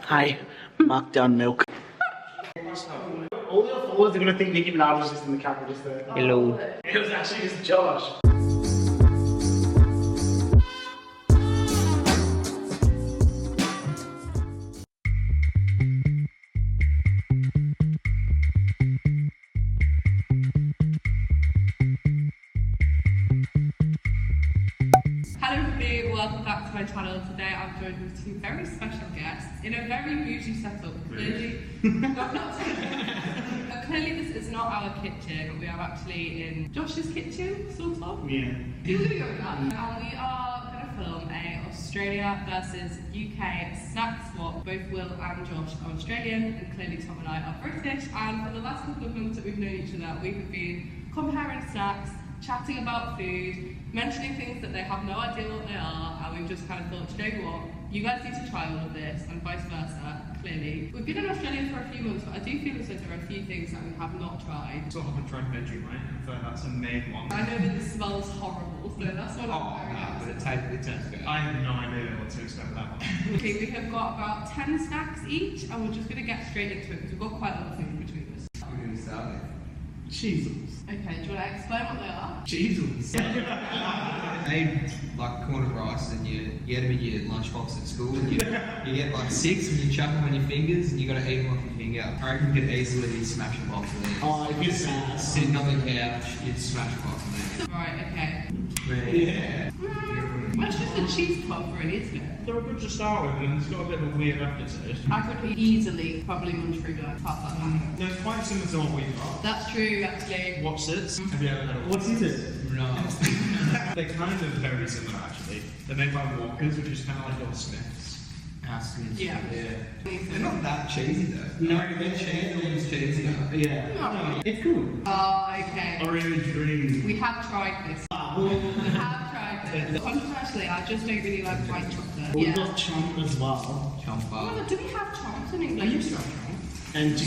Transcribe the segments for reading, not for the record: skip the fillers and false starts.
Hi, markdown milk. All your followers are going to think Nicki Minaj was just in the camera just there. Hello. It was actually just Josh. Hello everybody, welcome back to my channel. Today I'm joined with two very special guests in a very bougie setup. Clearly, clearly this is not our kitchen. We are actually in Josh's kitchen, sort of. Yeah. We're gonna go with that. And we are gonna film a Australia versus UK snack swap. Both Will and Josh are Australian, and clearly Tom and I are British. And for the last couple of months that we've known each other, we have been comparing snacks, chatting about food, mentioning things that they have no idea what they are, and we've just kind of thought, you know what, you guys need to try all of this, and vice versa, clearly. We've been in Australia for a few months, but I do feel as though there are a few things that we have not tried. Sort of haven't tried veggie, right? So that's a main one. I know that this smells horrible, so that's what I'm very But it tastes good. I have no idea what to expect with that one. Okay, we have got about 10 snacks each, and we're just going to get straight into it, because we've got quite a lot of food between us. We're going to start with Jesus. Okay, do you want to explain what they are? Jesus. made like corned rice and you had them in your lunchbox at school and you get like 6 and you chuck them on your fingers and you got to eat them off your finger. I reckon you could easily smash a box of these. Oh, I guess that. Sitting on the couch, you'd smash a box of these. Right, okay. Yeah. Well, it's just a cheese puff, really, isn't it? They're good to start with, and it's got a bit of a weird aftertaste. I could easily probably munch through like half that packet. They're quite similar to what we've got. That's true, actually. What's it? Have you ever had it? What is it? No. They're kind of very similar, actually. They're made by Walkers, which is kind of like your Smiths. Asking. Yeah. They're not that cheesy though. No, they're cheesy. Yeah. No. It's good. Oh, okay. Orange green. We have tried this. We have tried this. Controversially, I just don't really like white chocolate. We've got chomp as well. Chomp Oh, bar. do we have chomps in English? I used to have chomp. And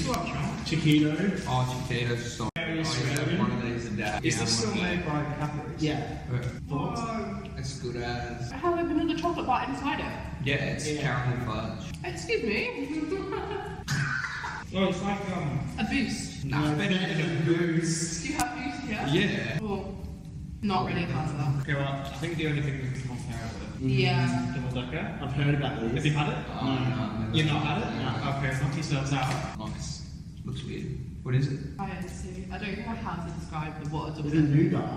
chiquito. Oh, chiquitos are so Very I Australian. have one of these a day. Is this still made by Cadbury's? Yeah. Thoughts? As good as. I have another chocolate bar inside it. Yeah, it's Yeah. caramel fudge. Excuse me. Oh, it's like A boost. Nah, better than a goose. Do you have boost here? Yeah. Oh, not really past that. Okay, well, I think the only thing we can compare it with. Yeah. Double decker. I've heard about Have these. you had it? Oh, no. You've not had it? No. Okay, knock yourselves out. Nice. Looks weird. What is it? I see. I don't know how to describe what a Is double it decker. nougat?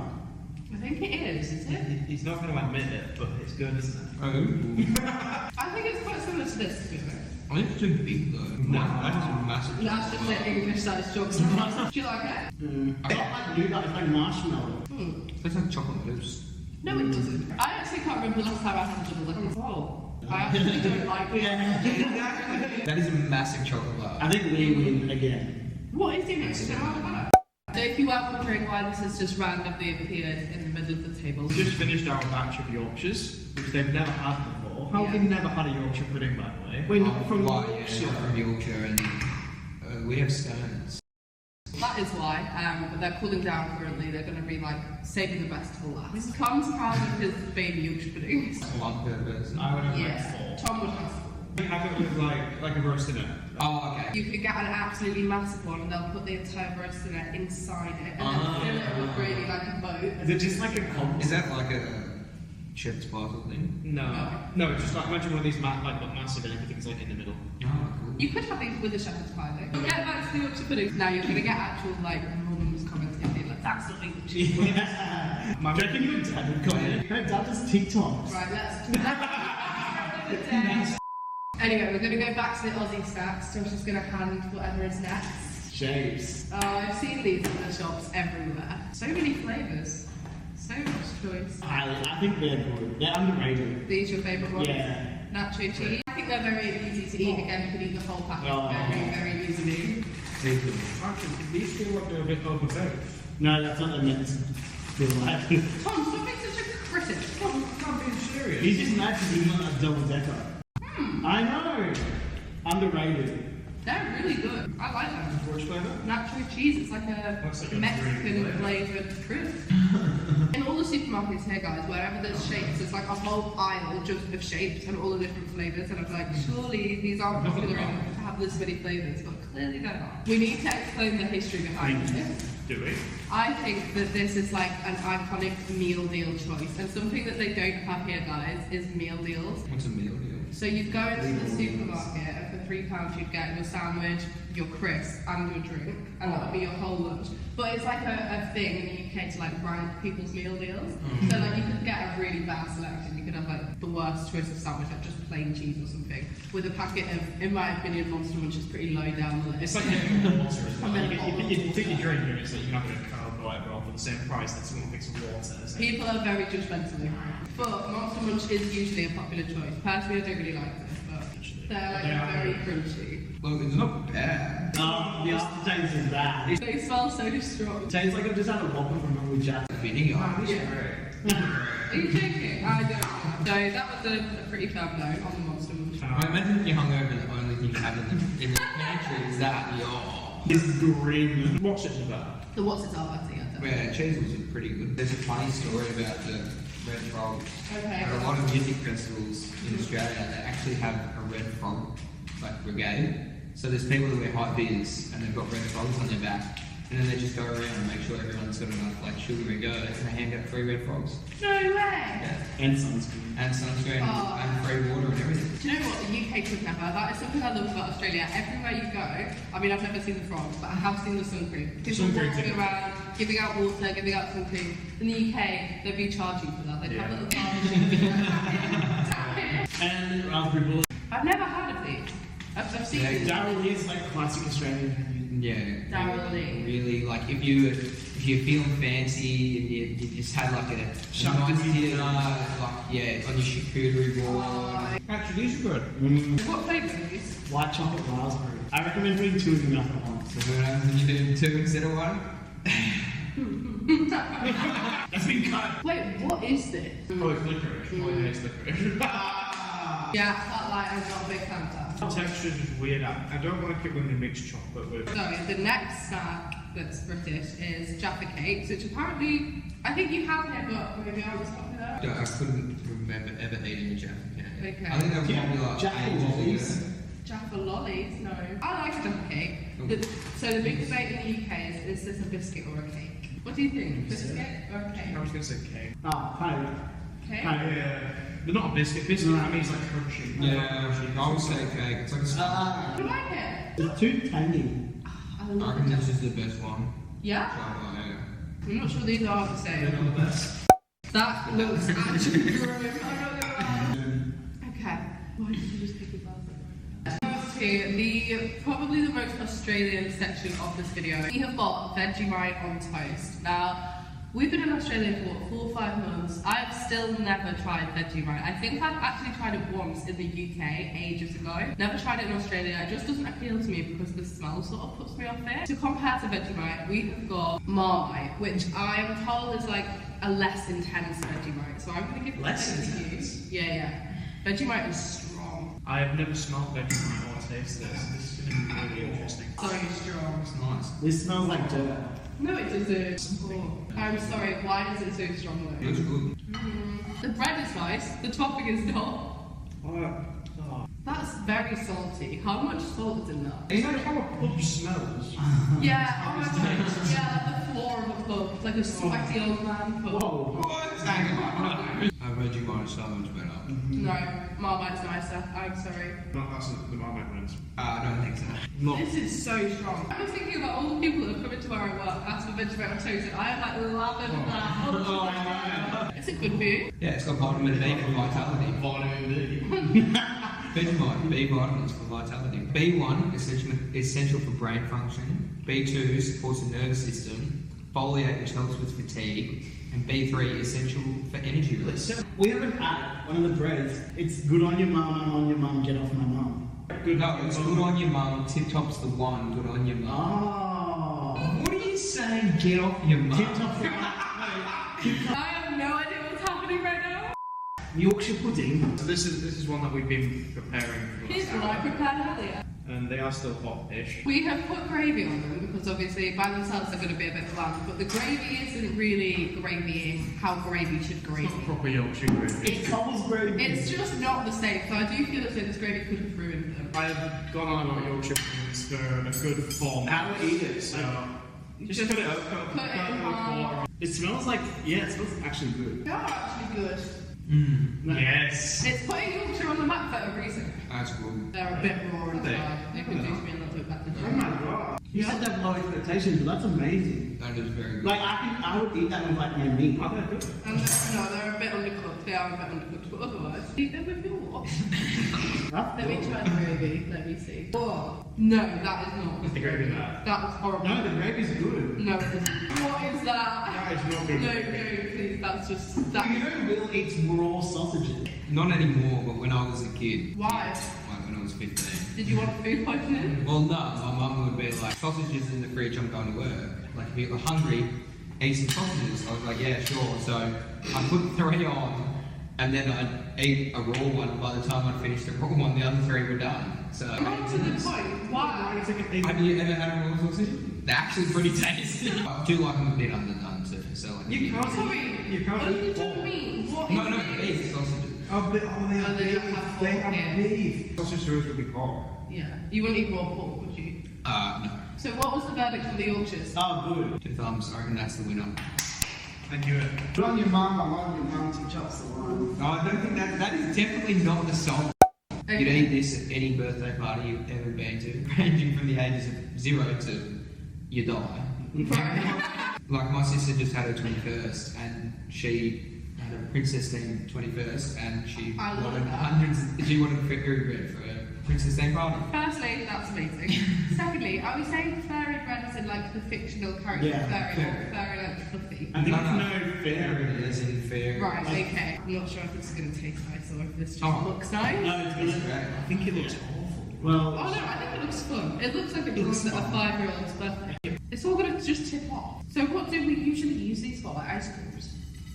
I think it is it? He's not going to admit it, but it's good, isn't it? Oh. I think it's quite similar to this, to be honest. I think it's too big though. No. That is a massive. That's just an English-sized chocolate. Do you like it? It's not like nougat, it's like marshmallow. It's like chocolate mousse. No, it doesn't. I actually can't remember the last time I had a double decker. Oh, I actually don't like it. That is a massive chocolate bar. I think we win again. What is in it? Is it avocado? So if you were wondering why this has just randomly appeared in the middle of the table, We've just finished our batch of Yorkshires, which they've never had before. How have Yeah. they never had a Yorkshire pudding, by the way? We're not from Why, Yorkshire. yeah, not from Yorkshire, and we have stones. that is why. But they're cooling down currently. They're going to be like saving the best till last. Tom's proud of his baby Yorkshire puddings. One per person. I would have Yeah, like Tom would have. 4. We have it with like a roast dinner. Oh, okay. You could get an absolutely massive one, and they'll put the entire roast in it inside it, and then fill it with really like a boat. Is it just like a comp? Is that like a chef's parcel thing? No, it's just like imagine one of these massive and everything's like in the middle. Oh, cool. You could have these with a shepherd's pie though. Get back to the Yorkshire pudding. Now you're going to get actual like mums commenting and being like, that's not English. Do you reckon your dad would comment? Her dad does TikToks. Right, let's Anyway, we're going to go back to the Aussie snacks. Josh is going to hand whatever is next. Shapes. Oh, I've seen these in the shops everywhere. So many flavours. So much choice. I think they're good. They're underrated. These your favourite ones? Yeah. Nacho cheese. I think they're very easy to eat. Again, you can eat the whole packet Oh. very easily. Actually, these feel like they're a bit overbaked. No, that's not the meant to feel like. Tom, stop being such a critic. I'm being serious. He's just mad because he's not a double decker. I know. Underrated. They're really good. I like them. Which flavour? Natural cheese. It's like a That's like a Mexican green flavoured fruit. In all the supermarkets here, guys, wherever there's shapes, there's like a whole aisle just of shapes and all the different flavours. And I'm like, surely these aren't popular enough to have this many flavours, but clearly they're not. We need to explain the history behind this. Do we? I think that this is like an iconic meal deal choice, and something that they don't have here, guys, is meal deals. What's a meal deal? So you'd go into the supermarket, and for £3 you'd get your sandwich, your crisp, and your drink, and that would be your whole lunch. But it's like a thing in the UK to like rank people's meal deals. So like you could get a really bad selection. You could have like the worst choice of sandwich, like just plain cheese or something, with a packet of, in my opinion, Monster Munch is pretty low down the list. It's like getting water as well. And then You take your drink and it's like you're not getting coke or whatever for the same price that someone picks up water. So. People are very judgmental. But Monster Munch is usually a popular choice. Personally, I don't really like this, but they're like very crunchy. Look, it's not bad. The aftertaste is bad. It They smell so strong. tastes like I've just had a Whopper from Hungry Jack. Vinegar. Are you joking? I don't know. So that was a pretty firm no on the Monster Munch. I imagine if you're hungover and the only thing you have in the pantry is that, It's grim. What's it about? The what's it all actually? Yeah, cheese was pretty good. There's a funny story about the red frogs. Okay. There are a lot of music festivals in Australia that actually have a red frog like brigade. So there's people that wear high vis and they've got red frogs on their back, and then they just go around and make sure everyone's got enough like sugar and go, and they hand out free red frogs. No way! Yeah. And sunscreen. And sunscreen and free water and everything. Do you know what? The UK could never. That is something I love about Australia. Everywhere you go, I mean, I've never seen the frogs, but I have seen the sun cream. People walking around, giving out water, giving out sun cream. In the UK, they'd be charging for that. They'd have little garbage. And raspberry bullet. I've never heard of these. I've seen Yeah, these. Darryl is like classic Australian. Yeah. Darryl. Really, like if you're feeling fancy and you just had like a nice dinner, like yeah, on your charcuterie board. Actually, these are good. What flavour are these? White chocolate raspberry. I recommend doing two of them at once. So what happens when you do two instead of one? That's been cut. Wait, what is this? Probably licorice. My hate's licorice. Yeah, that light, I'm not a big fan of that. The texture's just weird. I don't like it when they mix chocolate with. So the next snack that's British is Jaffa cakes, which apparently I think you have here, but maybe I was popular. I couldn't remember ever eating a Jaffa cake. Okay. I think they were popular Jaffa ages lollies. ago. Jaffa lollies, no. I like a Jaffa cake. So the big debate in the UK is this a biscuit or a cake? What do you think? Biscuit or a cake? I was going to say cake. Ah, pie. Cake? Yeah. They're not a biscuit. Biscuit, that means like crunchy. Yeah, I would say cake. It's like a snack. I like it. It's too tangy. I I love reckon it. this is the best one. Yeah? So, I'm not sure these are the They're same. not the best. That looks actually grim. I'm not gonna lie. Okay. Why did you just pick a buzzer? Probably the most Australian section of this video. We have got Vegemite on toast. Now, we've been in Australia for what, 4 or 5 months. I've still never tried Vegemite. I think I've actually tried it once in the UK ages ago. Never tried it in Australia. It just doesn't appeal to me because the smell sort of puts me off it. To compare to Vegemite, we have got Marmite, which I'm told is like a less intense Vegemite. So I'm going to give Less it to intense? you. Yeah. Vegemite is strong. I have never smelled Vegemite or tasted this. This is going to be really interesting. So strong. It's nice. This smells like dirt. No, it doesn't. Oh, I'm sorry, why is it so strong It though? looks good. The bread is nice, the topping is not. Oh. That's very salty. How much salt is in that? It's like how a pub smells. Yeah, oh my god. Yeah, like the floor of a pub. It's like a sweaty old man pub. Whoa. Vegemite is so much better. No, Marmite's nicer. I'm sorry. No, that's the Marmite ones. I don't think so. This is so strong. I was thinking about all the people that have come into where I work, asked for Vegemite on toast, and I am like loving that. It's a good food. Yeah, it's got vitamin B for vitality. Vitamin B. Vegemite, B vitamins for vitality. B1 essential for brain function. B2 supports the nervous system. Foliate, which helps with fatigue. And B3 essential for energy release. We have an ad, one of the breads. It's good on your mum, I'm on your mum, get off my mum. No, it's good on your mum. Tip Top's the one. Good on your mum. Oh. What are you saying? Get off your mum. Tip top for I have no idea what's happening right now. Yorkshire pudding. So this is one that we've been preparing for the Here's last what I hour. prepared earlier. And they are still hot-ish. We have put gravy on them because obviously by themselves they're going to be a bit bland, but the gravy isn't really gravying how gravy should It's gravy. not proper Yorkshire gravy. It's Coles gravy. It's just not the same, so I do feel as though this gravy could have ruined them. I have gone on about Yorkshire puddings for a good 4 months. How to eat it? So just cut it up, Put it in half. It smells like, yeah, it smells actually good. They are actually good. Yes. It's putting Yorkshire on the map for a reason. That's cool. They're a bit raw Are they? inside. They could do to be a little bit better. Oh my god. You had to have low expectations, but that's amazing. That is very good. Like, I would eat that with like my meat. Are they good? And they're a bit undercooked. They are a bit undercooked, but otherwise, eat them with your what? Let me try the gravy. Let me see. Oh, no, that is not. Is the gravy bad? That was horrible. No, the gravy's good. No, it isn't. What is that? That is not good. No, please. That's just that. You know Will eats raw sausages. Not anymore, but when I was a kid, Why? like when I was 15. Did you want food poisoning? Well, no, my mum would be like, sausages in the fridge, I'm going to work. Like, if you were hungry, eat some sausages. I was like, yeah, sure. So I put 3 on, and then I'd eat a raw one. By the time I'd finished the raw one, the other 3 were done. So, Not to the point. Why? have you ever had a raw sausage? They're actually pretty tasty. I do like them a bit underdone too. So like, You can't Sorry. You can't What eat did you pork. mean? What no, is no, this? beef sausages. Oh, they have they beef. have They pork, have yeah. beef. Sausage rolls would be pork. Yeah. You wouldn't eat raw pork, would you? No. So what was the verdict for the Yorkshires? Oh, good. 2 thumbs. I reckon that's the winner. I knew it. Good on your mum. I love your mum to chops the line. No, I don't think that is definitely not the song. You'd eat this at any birthday party you've ever been to, ranging from the ages of 0 to you die. Right. Like my sister just had her 21st, and she had a princess themed 21st, and she I love wanted that. hundreds. She wanted fairy bread for her princess themed party. Firstly, that's amazing. Secondly, are we saying fairy bread as in like the fictional character Yeah, fairy or fairy. fairy like fluffy? I think No, no. it's no fair. Fairy as in fairy. Right, okay. I'm not sure if this is going to taste nice or if this just Oh. looks nice. No, it's It's good. great. I think it looks awful. Well, Oh no, I think it looks fun. It looks like it looks belongs at a fun. 5-year-old's birthday. It's all going to just tip off. So what do we usually use these for? Like ice creams?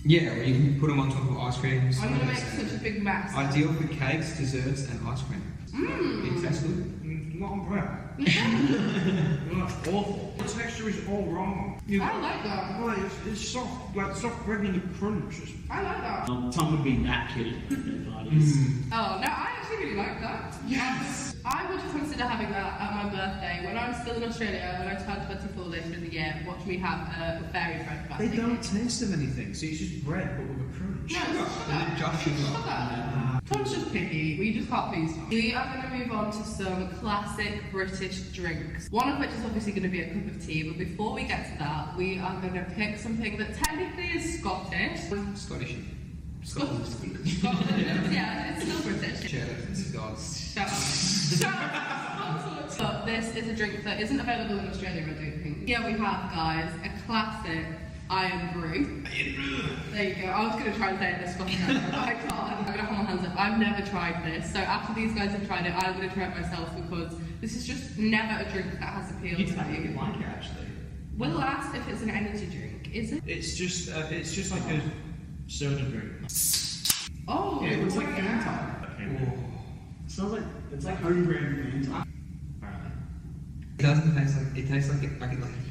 Yeah, or you can put them on top of ice creams. I'm going to make such a big mess. Ideal for cakes, desserts, and ice cream. Mmm. It tastes good. Not on bread. That's awful. The texture is all wrong. I like that. Well, it's soft, like soft bread and the crunch. I like that. Tom would be that kid at birthday parties. Oh, no, I actually really like that. Yes. I would consider having that at my birthday. When I was still in Australia, when I turned 24 later in the year, watch me have a fairy bread They basket. don't taste of anything, so it's just bread but with a crunch. No, Sugar. it's And then just sugar. sugar. Tom's just picky. We just can't please Tom. We are going to move on to some classic British drinks. One of which is obviously going to be a cup of tea, but before we get to that, we are going to pick something that technically is Scottish. Scottish. Scotland. Yeah, it's still British. Cheddar and Scots. Shut up. Shut up. So this is a drink that isn't available in Australia, I don't think. Here we have, guys, a classic Iron Brew. There you go. I was going to try and say it in a Scottish accent, but I can't. I'm going to hold my hands up. I've never tried this. So after these guys have tried it, I'm going to try it myself because this is just never a drink that has appealed You'd to think me. you'd like it actually. Will ask if it's an energy drink. Is it? It's just like a soda drink. Oh, Yeah, it looks like wow. Fanta. It smells like, it's like home brand Fanta. Apparently. It doesn't taste like, it tastes like a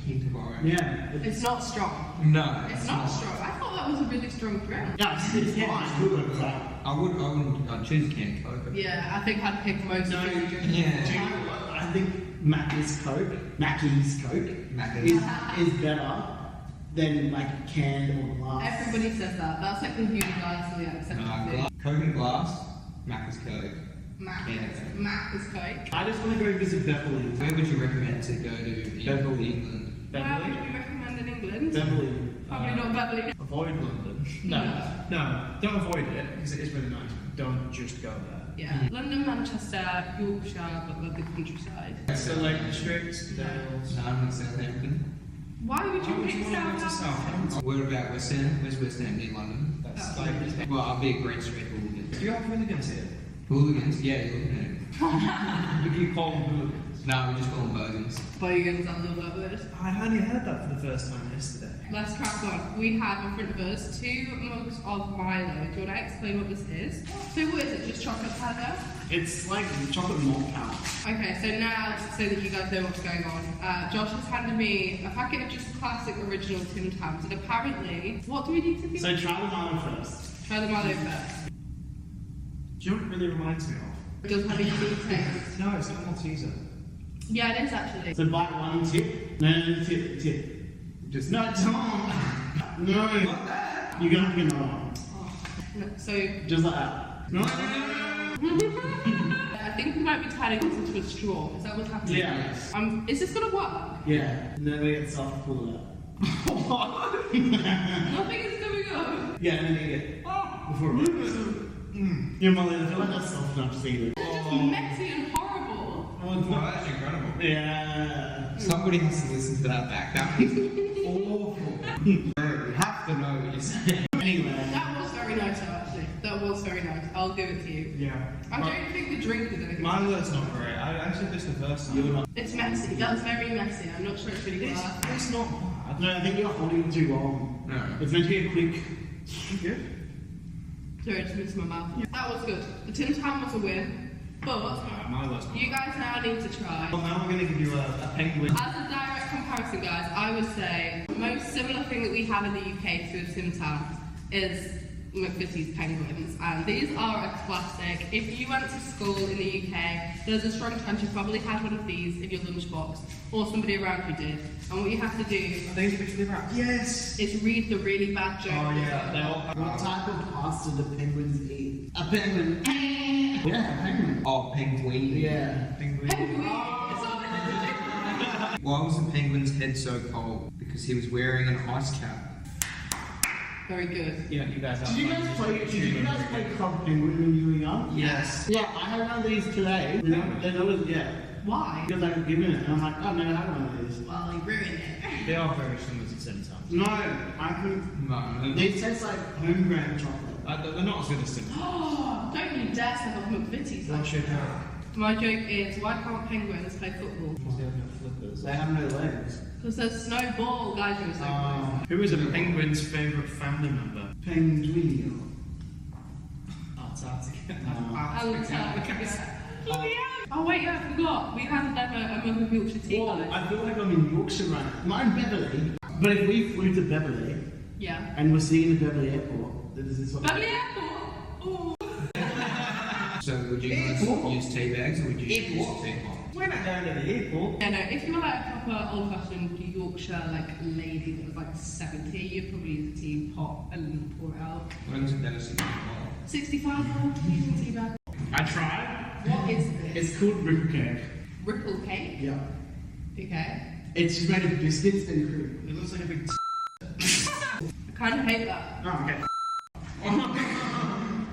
hint of orange. Yeah. It's not strong. No. It's not strong. I thought that was a really strong drink. Yeah, it's fine. It's good, but it's like, I'd choose a can of Coke. Yeah, I think I'd pick most of these drinks. Yeah. do you know what? I think Mackie's Coke Macca's. is better than like canned or glass. Everybody says that. That's like the universally accepted. Coke and glass, Macca's Coke. Mac. Yeah. Mac is Coke. I just want to go visit Beverley. Where would you recommend to go to in Beverley. England? Where would we recommend in England? Beverley. Probably not Beverley. Avoid London. No. Don't avoid it because it is really nice. Don't just go there. Yeah. London, Manchester, Yorkshire, but like the countryside. So Lake District, Dales. None in Southampton. Why would you Why would pick you want to go to Southampton? Southampton? Where about West End? Where's West End in London? That's That's like. Well, I'll be a Green Street hooligan. Do you have hooligans here? Hooligans? Yeah, you're looking Would you call them hooligans? No, we just call them bogans. Bogans, I love that word. I only heard that for the first time yesterday. Let's crack on. We have in front of us 2 mugs of Milo. Do you want to explain what this is? So what is it? Just chocolate powder? It's like chocolate malt powder. Okay, so now, so that you guys know what's going on, Josh has handed me a packet of just classic original Tim Tams, and apparently, what do we need to do? So try the Milo first. Try the Milo first. Do you know what it really reminds me of? It doesn't have a unique taste. No, it's not Malteser. Yeah, it is actually. So bite one tip. No, tip. Just No, Tom. No. You're gonna have to get another one. No, so, Just like that. No. I think we might be turning this into a straw. Is that what's happening? Yeah. Is this gonna work? Yeah. And then we get soft, pull it out. What? Nothing is coming up. Yeah, and then you get before it moves. You're Molly, I feel like that's soft enough to see it. It's just messy and horrible. Oh, it's Oh, not. that's incredible. Yeah. Somebody has to listen to that back. That was awful. You have to know what you're saying. Anyway. That was very nice, actually. That was very nice. I'll give it to you. Yeah. I don't think the drink is anything. Milo's not great. I said this the first time. You're not. It's messy. That's very messy. I'm not sure it's really It's, worth. it's not bad. No, I think you're holding it too long. No. It's meant to be a quick. Good. Sorry, it just missed my mouth. That was good. The Tim Tam was a win, but Milo's not you guys now need to try. Well, now we're going to give you a penguin. As a direct comparison, guys, I would say the most similar thing that we have in the UK to a Tim Tam is McVitie's penguins, and these are a classic. If you went to school in the UK, there's a strong chance you probably had one of these in your lunchbox, or somebody around who did. And what you have to do Are they individually wrapped? Yes. is read the really bad joke. Oh, yeah. What type of pasta do penguins eat? A penguin. Yeah, a penguin. Oh, penguin. Yeah. Penguin. Penguin. It's all Why was the penguin's head so cold? Because he was wearing an ice cap. very good. Yeah, you guys Did you guys play Club Penguin when you were young? Yes. Yeah, I had one of these today. Yeah. Why? Because I was given it, and I'm like, I've never had one of these. Well, you ruined it. They are very similar to Tim Tams. No, I think No. these taste like home brand chocolate. They're not as good as Tim Tams. Oh, don't you dare step off McVitie's like What's your joke? My joke is, why can't penguins play football? Because they have no flippers. They have no legs. Because there's no ball, guys, you were so close. Who is a penguin's favourite family member? Penguinio. Antarctica. Oh wait, yeah, I forgot. We had a mug of Yorkshire tea. Well, guys. I feel like I'm in Yorkshire right now. I'm in Beverley. But if we flew to Beverley Yeah. and we're sitting in the Beverley airport, this is what. Beverley Airport! Oh. So would you guys use tea bags or would you use teapot? We're not going to the airport. Yeah, no, if you were like a proper old-fashioned Yorkshire like lady that was like 70, you'd probably use a teapot and pour it out. What was it that was 65 year old using tea bag. I tried. What is this? It's called ripple cake. Ripple cake? Yeah. Okay. It's just made of biscuits and cream. It looks like a big. I kind of hate that. Oh, okay.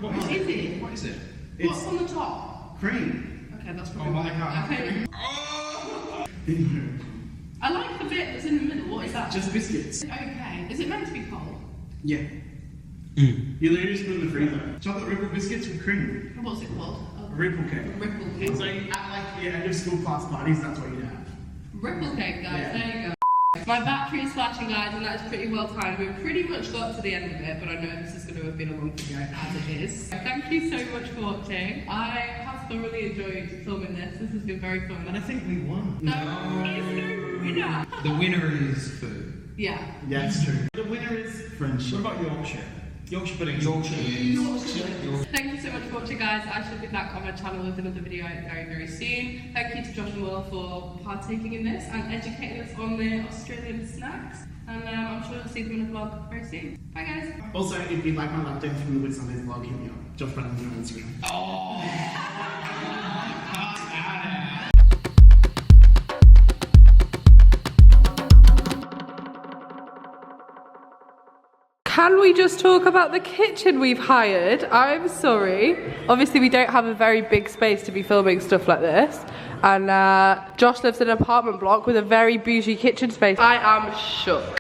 What is it? What is it? What's on the top? Cream. Okay, that's probably Oh my why. God. Okay. I like the bit that's in the middle. What is that? Just biscuits. Okay. Is it meant to be cold? Yeah. You literally just put it in the freezer. Chocolate ripple biscuits with cream. What's it called? Ripple cake. Ripple cake. So at like end of school class parties, that's what you'd have. Ripple cake, guys. Yeah. There you go. My battery is flashing, guys, and that's pretty well timed. We've pretty much got to the end of it, but I know this is going to have been a long video as it is. Thank you so much for watching. I have thoroughly enjoyed filming this. This has been very fun. And I think we won. No, is no winner. The winner is food. Yeah. Yeah, it's true. The winner is friendship. What about Yorkshire? Yorkshire pudding. Thank you so much for watching, guys. I shall be back on my channel with another video very, very soon. Thank you to Josh and Will for partaking in this and educating us on the Australian snacks. And I'm sure you'll see them in the vlog very soon. Bye, guys. Also, if you'd like my lap dance from the With Sundays vlog, hit me up. Josh Brown on Instagram. Can we just talk about the kitchen we've hired? I'm sorry. Obviously, we don't have a very big space to be filming stuff like this. And Josh lives in an apartment block with a very bougie kitchen space. I am shook.